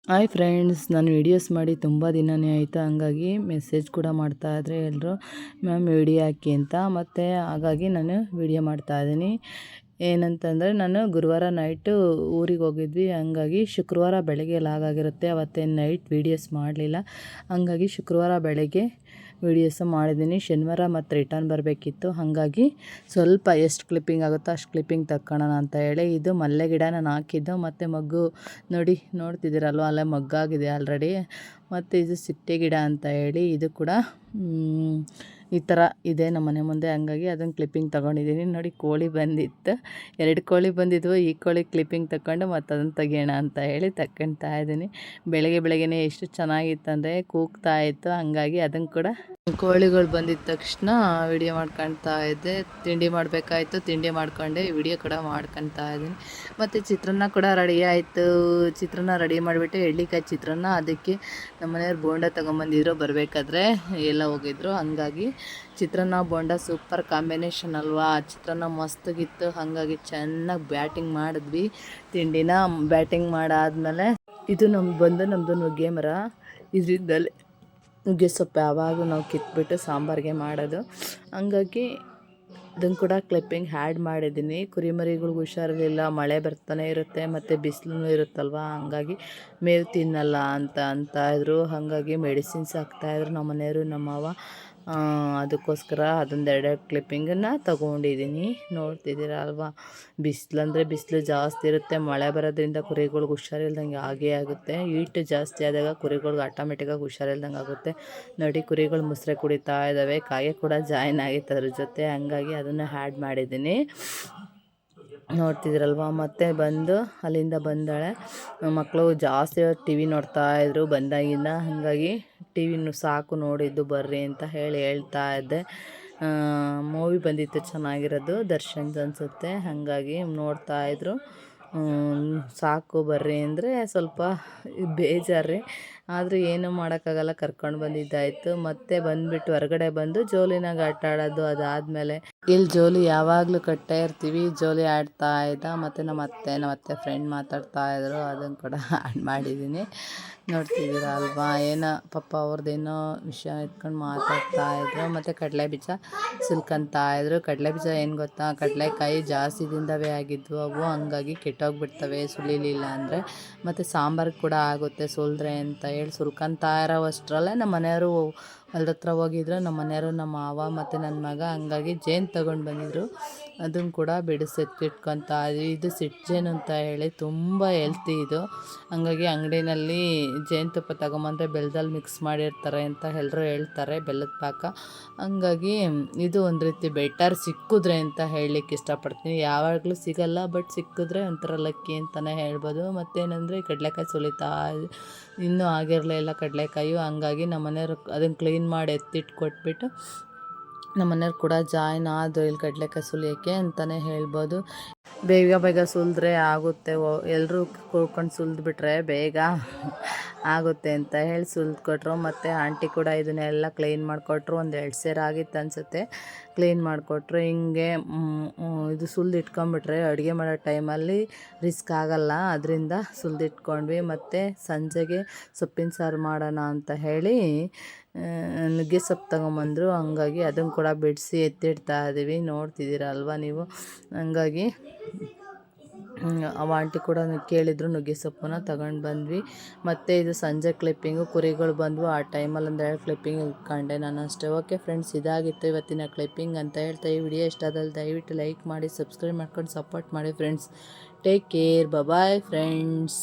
Hi friends, ನಾನು videos ಮಾಡಿ ತುಂಬ ದಿನವೇ ಆಯಿತು. ಹಂಗಾಗಿ ಮೆಸೇಜ್ ಕೂಡ ಮಾಡ್ತಾಯಿದ್ರೆ ಎಲ್ಲರೂ, ಮ್ಯಾಮ್ ವಿಡಿಯೋ ಹಾಕಿ ಅಂತ. ಮತ್ತು ಹಾಗಾಗಿ ನಾನು ವಿಡಿಯೋ ಮಾಡ್ತಾಯಿದ್ದೀನಿ. ಏನಂತಂದರೆ, ನಾನು ಗುರುವಾರ ನೈಟು ಊರಿಗೆ ಹೋಗಿದ್ವಿ. ಹಂಗಾಗಿ ಶುಕ್ರವಾರ ಬೆಳಗ್ಗೆ ಲಾಗಾಗಿರುತ್ತೆ. ಅವತ್ತೇನು ನೈಟ್ ವೀಡಿಯೋಸ್ ಮಾಡಲಿಲ್ಲ. ಹಂಗಾಗಿ ಶುಕ್ರವಾರ ಬೆಳಗ್ಗೆ ವೀಡಿಯೋಸ್ ಮಾಡಿದ್ದೀನಿ. ಶನಿವಾರ ಮತ್ತು ರಿಟರ್ನ್ ಬರಬೇಕಿತ್ತು. ಹಾಗಾಗಿ ಸ್ವಲ್ಪ ಎಷ್ಟು ಕ್ಲಿಪ್ಪಿಂಗ್ ಆಗುತ್ತೋ ಅಷ್ಟು ಕ್ಲಿಪ್ಪಿಂಗ್ ತಕ್ಕೊಳ್ಳೋಣ ಅಂತ ಹೇಳಿ. ಇದು ಮಲ್ಲೆ ಗಿಡ ನಾನು ಹಾಕಿದ್ದು. ಮತ್ತು ಮಗ್ಗು ನೋಡ್ತಿದ್ದೀರಲ್ವ, ಅಲ್ಲೇ ಮಗ್ಗಾಗಿದೆ ಆಲ್ರೆಡಿ. ಮತ್ತು ಇದು ಸಿಟ್ಟೆ ಗಿಡ ಅಂತ ಹೇಳಿ, ಇದು ಕೂಡ ಈ ಥರ ಇದೆ ನಮ್ಮ ಮನೆ ಮುಂದೆ. ಹಂಗಾಗಿ ಅದನ್ನು ಕ್ಲಿಪ್ಪಿಂಗ್ ತೊಗೊಂಡಿದ್ದೀನಿ. ನೋಡಿ, ಕೋಳಿ ಬಂದಿತ್ತು, 2 ಕೋಳಿ ಬಂದಿದ್ವು. ಈ ಕೋಳಿ ಕ್ಲಿಪ್ಪಿಂಗ್ ತಗೊಂಡು ಮತ್ತು ಅದನ್ನು ತೆಗಿಯೋಣ ಅಂತ ಹೇಳಿ ತಗೊಳ್ತಾ ಇದ್ದೀನಿ. ಬೆಳಗ್ಗೆನೇ ಎಷ್ಟು ಚೆನ್ನಾಗಿತ್ತಂದರೆ ಕೂಗ್ತಾ ಇತ್ತು. ಹಂಗಾಗಿ ಅದನ್ನು ಕೂಡ ಕೋಳಿಗಳು ಬಂದಿದ್ದ ತಕ್ಷಣ ವಿಡಿಯೋ ಮಾಡ್ಕೊಳ್ತಾ ಇದ್ದೆ. ತಿಂಡಿ ಮಾಡಬೇಕಾಯ್ತು, ತಿಂಡಿ ಮಾಡ್ಕೊಂಡೆ, ವಿಡಿಯೋ ಕೂಡ ಮಾಡ್ಕೊಳ್ತಾ ಇದ್ದೀನಿ. ಮತ್ತು ಚಿತ್ರಾನ್ನ ಕೂಡ ರೆಡಿ ಆಯಿತು. ಚಿತ್ರಾನ್ನ ರೆಡಿ ಮಾಡಿಬಿಟ್ಟು ಎಳ್ಳಿಕಾಯಿ ಚಿತ್ರಾನ್ನ. ಅದಕ್ಕೆ ನಮ್ಮ ಮನೆಯವ್ರು ಬೋಂಡ ತೊಗೊಂಬಂದಿದ್ರು ಬರಬೇಕಾದ್ರೆ, ಎಲ್ಲ ಹೋಗಿದ್ರು. ಹಂಗಾಗಿ ಚಿತ್ರಾನ್ನ ಬೋಂಡ ಸೂಪರ್ ಕಾಂಬಿನೇಷನ್ ಅಲ್ವಾ. ಚಿತ್ರಾನ್ನ ಮಸ್ತಾಗಿತ್ತು. ಹಾಗಾಗಿ ಚೆನ್ನಾಗಿ ಬ್ಯಾಟಿಂಗ್ ಮಾಡಿದ್ವಿ ತಿಂಡಿನ. ಬ್ಯಾಟಿಂಗ್ ಮಾಡಾದ್ಮೇಲೆ ಇದು ನಮ್ಮದು ನುಗ್ಗೆ ಮರ. ಇದರಿಂದಲೇ ನುಗ್ಗೆ ಸೊಪ್ಪು ಯಾವಾಗೂ ನಾವು ಕಿತ್ಬಿಟ್ಟು ಸಾಂಬಾರಿಗೆ ಮಾಡೋದು. ಹಂಗಾಗಿ ಅದನ್ನು ಕೂಡ ಕ್ಲಿಪ್ಪಿಂಗ್ ಆ್ಯಡ್ ಮಾಡಿದ್ದೀನಿ. ಕುರಿಮರಿಗಳ್ಗೆ ಹುಷಾರಿರಲಿಲ್ಲ, ಮಳೆ ಬರ್ತಾನೆ ಇರುತ್ತೆ ಮತ್ತು ಬಿಸಿಲು ಇರುತ್ತಲ್ವ. ಹಂಗಾಗಿ ಮೇವು ತಿನ್ನಲ್ಲ ಅಂತಾಯಿದ್ರು. ಹಾಗಾಗಿ ಮೆಡಿಸಿನ್ಸ್ ಹಾಕ್ತಾಯಿದ್ರು ನಮ್ಮ ಮನೆಯವರು, ನಮ್ಮವ್ವ. ಅದಕ್ಕೋಸ್ಕರ ಅದೊಂದು 2 ಕ್ಲಿಪ್ಪಿಂಗನ್ನು ತೊಗೊಂಡಿದ್ದೀನಿ. ನೋಡ್ತಿದ್ದೀರ ಅಲ್ವಾ, ಬಿಸಿಲು ಜಾಸ್ತಿ ಇರುತ್ತೆ. ಮಳೆ ಬರೋದ್ರಿಂದ ಕುರಿಗಳ್ಗೆ ಹುಷಾರಿಲ್ದಂಗೆ ಆಗೇ ಆಗುತ್ತೆ. ಹೀಟ್ ಜಾಸ್ತಿ ಆದಾಗ ಕುರಿಗಳ್ಗೆ ಆಟೋಮೆಟಿಕ್ಕಾಗಿ ಹುಷಾರಿಲ್ದಂಗೆ ಆಗುತ್ತೆ. ನೋಡಿ, ಕುರಿಗಳು ಮುಸ್ರೆ ಕುಡಿತಾ ಇದ್ದಾವೆ. ಕಾಗೆ ಕೂಡ ಜಾಯಿನ್ ಆಗಿತ್ತು ಅದ್ರ ಜೊತೆ. ಹಂಗಾಗಿ ಅದನ್ನು ಆ್ಯಡ್ ಮಾಡಿದ್ದೀನಿ. ನೋಡ್ತಿದ್ರಲ್ವ. ಮತ್ತು ಅಲ್ಲಿಂದ ಬಂದಾಳೆ. ಮಕ್ಕಳು ಜಾಸ್ತಿ ಟಿ ವಿ ನೋಡ್ತಾಯಿದ್ರು ಬಂದಾಗಿಂದ. ಹಾಗಾಗಿ ಟಿ ವಿನೂ ಸಾಕು ನೋಡಿದ್ದು ಬರ್ರಿ ಅಂತ ಹೇಳ್ತಾ ಇದ್ದೆ. ಮೂವಿ ಬಂದಿತ್ತು ಚೆನ್ನಾಗಿರೋದು, ದರ್ಶನ್ದು ಅನಿಸುತ್ತೆ. ಹಾಗಾಗಿ ನೋಡ್ತಾಯಿದ್ರು. ಸಾಕು ಬರ್ರಿ ಅಂದರೆ ಸ್ವಲ್ಪ ಬೇಜಾರು. ಆದರೂ ಏನೂ ಮಾಡೋಕ್ಕಾಗಲ್ಲ, ಕರ್ಕೊಂಡು ಬಂದಿದ್ದಾಯಿತು. ಮತ್ತೆ ಬಂದುಬಿಟ್ಟು ಹೊರಗಡೆ ಬಂದು ಜೋಲಿನಾಗ ಆಟ ಆಡೋದು. ಅದಾದಮೇಲೆ ಇಲ್ಲಿ ಜೋಲಿ ಯಾವಾಗಲೂ ಕಟ್ತಾ ಇರ್ತೀವಿ. ಜೋಲಿ ಆಡ್ತಾ ಇದ್ದ. ಮತ್ತು ನಮ್ಮ ಅತ್ತೆ ಫ್ರೆಂಡ್ ಮಾತಾಡ್ತಾಯಿದ್ರು. ಅದನ್ನು ಕೂಡ ಆ್ಯಡ್ ಮಾಡಿದ್ದೀನಿ. ನೋಡ್ತಿದ್ದೀರ ಅಲ್ವಾ. ಏನೋ ಪಾಪ ಅವ್ರದ್ದೇನೋ ವಿಷಯ ಎತ್ಕೊಂಡು ಮಾತಾಡ್ತಾಯಿದ್ರು. ಮತ್ತು ಕಡಲೆ ಬೀಜ ಸುಲ್ಕೊಂತಾಯಿದ್ರು. ಕಡಲೆ ಬೀಜ ಏನು ಗೊತ್ತಾ, ಕಡಲೆಕಾಯಿ ಜಾಸ್ತಿ ದಿನದವೇ ಆಗಿದ್ವು ಅವು. ಹಂಗಾಗಿ ಕೆಟ್ಟೋಗ್ಬಿಡ್ತವೆ ಸುಲಿಲಿಲ್ಲ ಅಂದರೆ. ಮತ್ತು ಸಾಂಬಾರು ಕೂಡ ಆಗುತ್ತೆ ಸುಲಿದ್ರೆ ಅಂತ ಹೇಳಿ ಸುಲ್ಕೊಂತಾ ಇರೋವಷ್ಟರಲ್ಲೇ ನಮ್ಮ ಮನೆಯವರು ಹೊಲ್ದ ಹತ್ರ ಹೋಗಿದ್ರು. ನಮ್ಮ ಮನೆಯವರು, ನಮ್ಮ ಮಾವ ಮತ್ತು ನನ್ನ ಮಗ. ಹಂಗಾಗಿ ಜೇನು ತೊಗೊಂಡು ಬಂದಿದ್ರು. ಅದನ್ನು ಕೂಡ ಬಿಡಿಸಿಟ್ಕೊತಾ ಇದ್ವಿ. ಇದು ಸಿಟ್ಟು ಅಂತ ಹೇಳಿ ತುಂಬ ಹೆಲ್ತಿ ಇದು. ಹಂಗಾಗಿ ಅಂಗಡಿನಲ್ಲಿ ಜೇನುತುಪ್ಪ ತೊಗೊಂಬಂದ್ರೆ ಬೆಲ್ಲದಲ್ಲಿ ಮಿಕ್ಸ್ ಮಾಡಿರ್ತಾರೆ ಅಂತ ಎಲ್ಲರೂ ಹೇಳ್ತಾರೆ, ಬೆಲ್ಲದ ಪಾಕ. ಹಂಗಾಗಿ ಇದು ಒಂದು ರೀತಿ ಬೆಟರ್ ಸಿಕ್ಕಿದ್ರೆ ಅಂತ ಹೇಳಲಿಕ್ಕೆ ಇಷ್ಟಪಡ್ತೀನಿ. ಯಾವಾಗಲೂ ಸಿಗಲ್ಲ, ಬಟ್ ಸಿಕ್ಕಿದ್ರೆ ಒಂಥರ ಲಕ್ಕಿ ಅಂತಲೇ ಹೇಳ್ಬೋದು. ಮತ್ತೇನೆಂದರೆ ಕಡಲೆಕಾಯಿ ಸುಲಿತಾ ಇನ್ನೂ ಆಗಿರಲಿಲ್ಲ ಕಡಲೆಕಾಯಿ. ಹಂಗಾಗಿ ನಮ್ಮ ಮನೆಯವರು ಅದನ್ನು ಕ್ಲೀನ್ ಮಾಡಿ ಎತ್ತಿಟ್ಟು ಕೊಟ್ಬಿಟ್ಟು ನಮ್ಮ ಮನೆಯವ್ರು ಕೂಡ ಜಾಯ್ನ್ ಆದರು ಇಲ್ಲಿ ಕಡಲೆಕಾಯಿ ಸುಲಿಯೋಕ್ಕೆ ಅಂತಲೇ ಹೇಳ್ಬೋದು. ಬೇಗ ಸುಲಿದ್ರೆ ಆಗುತ್ತೆ. ಎಲ್ಲರೂ ಕೂತ್ಕೊಂಡು ಸುಲಿದ್ಬಿಟ್ರೆ ಬೇಗ ಆಗುತ್ತೆ ಅಂತ ಹೇಳಿ ಸುಲಿದ್ಕೊಟ್ರು. ಮತ್ತು ಆಂಟಿ ಕೂಡ ಇದನ್ನೆಲ್ಲ ಕ್ಲೀನ್ ಮಾಡಿಕೊಟ್ರು. ಒಂದು 2 ಸೇರು ಆಗಿತ್ತು ಅನಿಸುತ್ತೆ, ಕ್ಲೀನ್ ಮಾಡಿಕೊಟ್ರು. ಹಿಂಗೆ ಇದು ಸುಲಿದಿಟ್ಕೊಂಬಿಟ್ರೆ ಅಡುಗೆ ಮಾಡೋ ಟೈಮಲ್ಲಿ ರಿಸ್ಕ್ ಆಗೋಲ್ಲ. ಅದರಿಂದ ಸುಲಿದಿಟ್ಕೊಂಡ್ವಿ. ಮತ್ತು ಸಂಜೆಗೆ ಸೊಪ್ಪಿನ ಸಾರು ಮಾಡೋಣ ಅಂತ ಹೇಳಿ ನುಗ್ಗೆ ಸೊಪ್ಪು ತೊಗೊಂಬಂದರು. ಹಂಗಾಗಿ ಅದನ್ನು ಕೂಡ ಬಿಡಿಸಿ ಎತ್ತಿಡ್ತಾ ಇದ್ದೀವಿ. ನೋಡ್ತಿದ್ದೀರ ಅಲ್ವಾ ನೀವು. ಹಂಗಾಗಿ ಅವ ಆಂಟಿ ಕೂಡ ಕೇಳಿದ್ರು, ನುಗ್ಗೆ ಸೊಪ್ಪನ್ನ ತಗೊಂಡು ಬಂದ್ವಿ. ಮತ್ತು ಇದು ಸಂಜೆ ಕ್ಲಿಪ್ಪಿಂಗು. ಕುರಿಗಳು ಬಂದವು. ಆ ಟೈಮಲ್ಲಿ 2 ಕ್ಲಿಪ್ಪಿಂಗ್ ಇಟ್ಕೊಂಡೆ ನಾನು ಅಷ್ಟೇ. ಓಕೆ ಫ್ರೆಂಡ್ಸ್, ಇದಾಗಿತ್ತು ಇವತ್ತಿನ ಕ್ಲಿಪ್ಪಿಂಗ್ ಅಂತ ಹೇಳ್ತಾ ಈ ವಿಡಿಯೋ ಇಷ್ಟ ಆದಲ್ಲಿ ದಯವಿಟ್ಟು ಲೈಕ್ ಮಾಡಿ, ಸಬ್ಸ್ಕ್ರೈಬ್ ಮಾಡ್ಕೊಂಡು ಸಪೋರ್ಟ್ ಮಾಡಿ friends. Take care, bye friends.